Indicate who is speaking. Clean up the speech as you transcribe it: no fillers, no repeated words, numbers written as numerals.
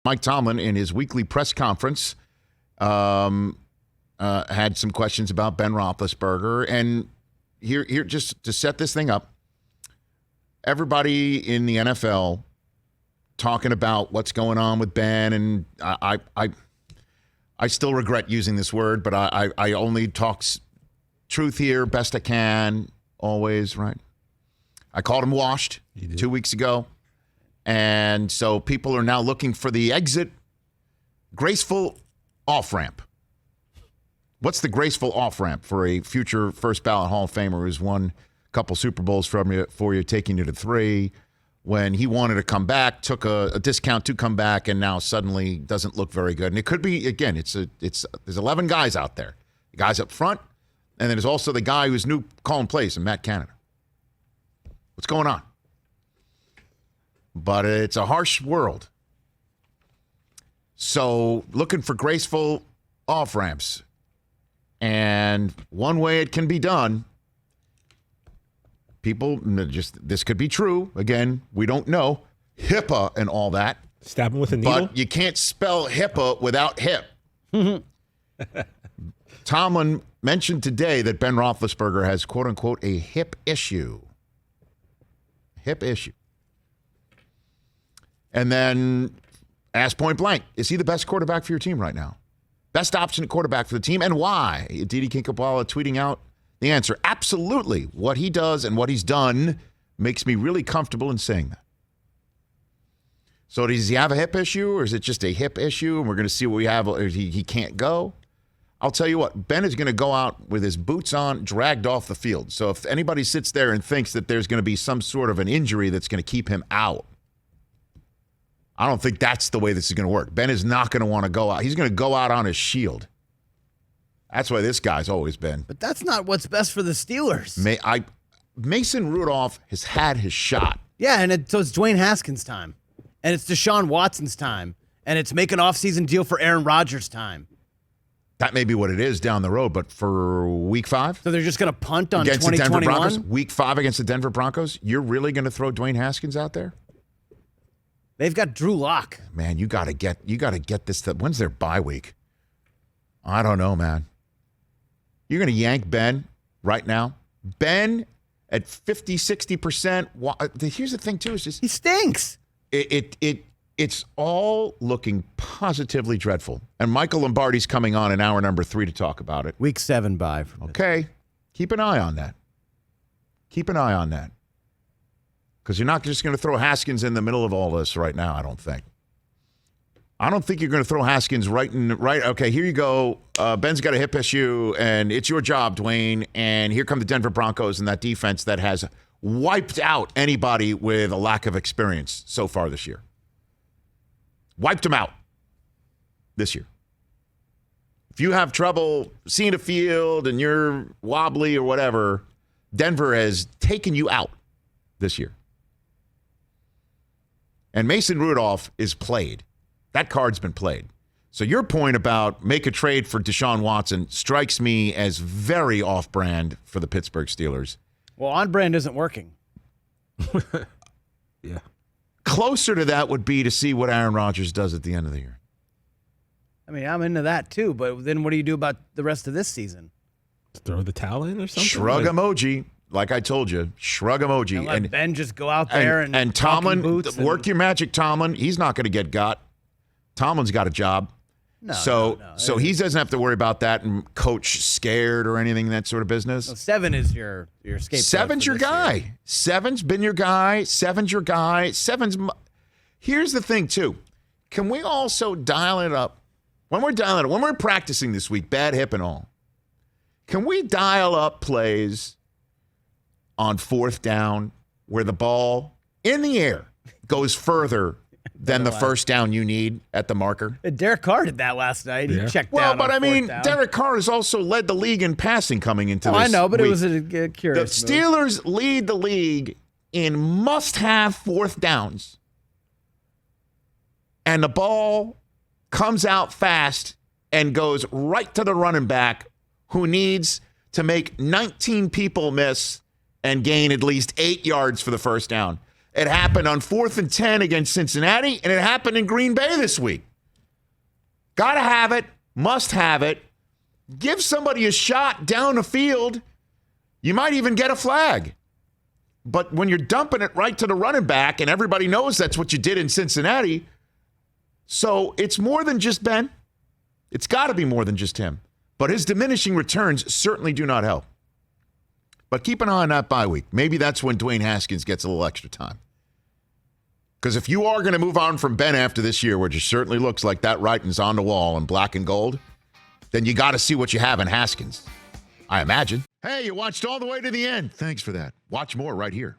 Speaker 1: Mike Tomlin, in his weekly press conference, had some questions about Ben Roethlisberger. And here, just to set this thing up, everybody in the NFL talking about what's going on with Ben, and I still regret using this word, but I only talk truth here, best I can, always, right? I called him washed 2 weeks ago. And so people are now looking for the exit, graceful off-ramp. What's the graceful off-ramp for a future first ballot Hall of Famer who's won a couple Super Bowls for you, taking you to 3, when he wanted to come back, took a discount to come back, and now suddenly doesn't look very good. And it could be, again, there's 11 guys out there. The guys up front, and then there's also the guy who's new calling plays, and Matt Canada. What's going on? But it's a harsh world. So looking for graceful off-ramps. And one way it can be done, this could be true. Again, we don't know. HIPAA and all that.
Speaker 2: Stab him with a needle?
Speaker 1: But you can't spell HIPAA without hip. Tomlin mentioned today that Ben Roethlisberger has, quote-unquote, a hip issue. Hip issue. And then ask point blank, is he the best quarterback for your team right now? Best option at quarterback for the team, and why? Didi Kinkhabwala tweeting out the answer. Absolutely. What he does and what he's done makes me really comfortable in saying that. So does he have a hip issue, or is it just a hip issue, and we're going to see what we have, or he can't go? I'll tell you what, Ben is going to go out with his boots on, dragged off the field. So if anybody sits there and thinks that there's going to be some sort of an injury that's going to keep him out, I don't think that's the way this is going to work. Ben is not going to want to go out. He's going to go out on his shield. That's why this guy's always been.
Speaker 3: But that's not what's best for the Steelers.
Speaker 1: Mason Rudolph has had his shot.
Speaker 3: Yeah, so it's Dwayne Haskins' time. And it's Deshaun Watson's time. And it's make an offseason deal for Aaron Rodgers' time.
Speaker 1: That may be what it is down the road, but for week 5?
Speaker 3: So they're just going to punt on
Speaker 1: against 2021? The Denver Broncos, week 5 against the Denver Broncos? You're really going to throw Dwayne Haskins out there?
Speaker 3: They've got Drew Lock.
Speaker 1: Man, you got to get this. When's their bye week? I don't know, man. You're going to yank Ben right now. Ben at 50, 60%. Here's the thing, too. Is just
Speaker 3: he stinks.
Speaker 1: It's all looking positively dreadful. And Michael Lombardi's coming on in hour number 3 to talk about it.
Speaker 3: Week 7 bye.
Speaker 1: Okay. Keep an eye on that. Because you're not just going to throw Haskins in the middle of all this right now, I don't think. I don't think you're going to throw Haskins right. Okay, here you go. Ben's got a hip issue, and it's your job, Dwayne. And here come the Denver Broncos and that defense that has wiped out anybody with a lack of experience so far this year. Wiped them out this year. If you have trouble seeing a field and you're wobbly or whatever, Denver has taken you out this year. And Mason Rudolph is played. That card's been played. So your point about make a trade for Deshaun Watson strikes me as very off-brand for the Pittsburgh Steelers.
Speaker 3: Well, on-brand isn't working.
Speaker 2: Yeah.
Speaker 1: Closer to that would be to see what Aaron Rodgers does at the end of the year.
Speaker 3: I mean, I'm into that too, but then what do you do about the rest of this season?
Speaker 2: Throw the towel in or something?
Speaker 1: Shrug emoji. Like I told you, shrug emoji.
Speaker 3: And let Ben just go out there and
Speaker 1: Tomlin, work your magic, Tomlin. He's not going to get got. Tomlin's got a job. So he doesn't have to worry about that and coach scared or anything, that sort of business.
Speaker 3: So 7 is your scapegoat.
Speaker 1: 7's your guy.
Speaker 3: Year.
Speaker 1: 7's been your guy. 7's your guy. 7's. Here's the thing, too. Can we also dial it up? When we're practicing this week, bad hip and all, can we dial up plays on 4th down where the ball in the air goes further than the first down you need at the marker?
Speaker 3: Derek Carr did that last night.
Speaker 2: Yeah.
Speaker 3: He checked
Speaker 1: well,
Speaker 3: down.
Speaker 1: Well, but I mean,
Speaker 3: down.
Speaker 1: Derek Carr has also led the league in passing coming into this.
Speaker 3: I know, but
Speaker 1: week.
Speaker 3: it was a curious
Speaker 1: The Steelers lead the league in must-have 4th downs. And the ball comes out fast and goes right to the running back who needs to make 19 people miss and gain at least 8 yards for the first down. It happened on 4th and 10 against Cincinnati, and it happened in Green Bay this week. Got to have it. Must have it. Give somebody a shot down the field. You might even get a flag. But when you're dumping it right to the running back, and everybody knows that's what you did in Cincinnati, so it's more than just Ben. It's got to be more than just him. But his diminishing returns certainly do not help. But keep an eye on that bye week. Maybe that's when Dwayne Haskins gets a little extra time. Because if you are going to move on from Ben after this year, which it certainly looks like that writing's on the wall in black and gold, then you got to see what you have in Haskins, I imagine. Hey, you watched all the way to the end. Thanks for that. Watch more right here.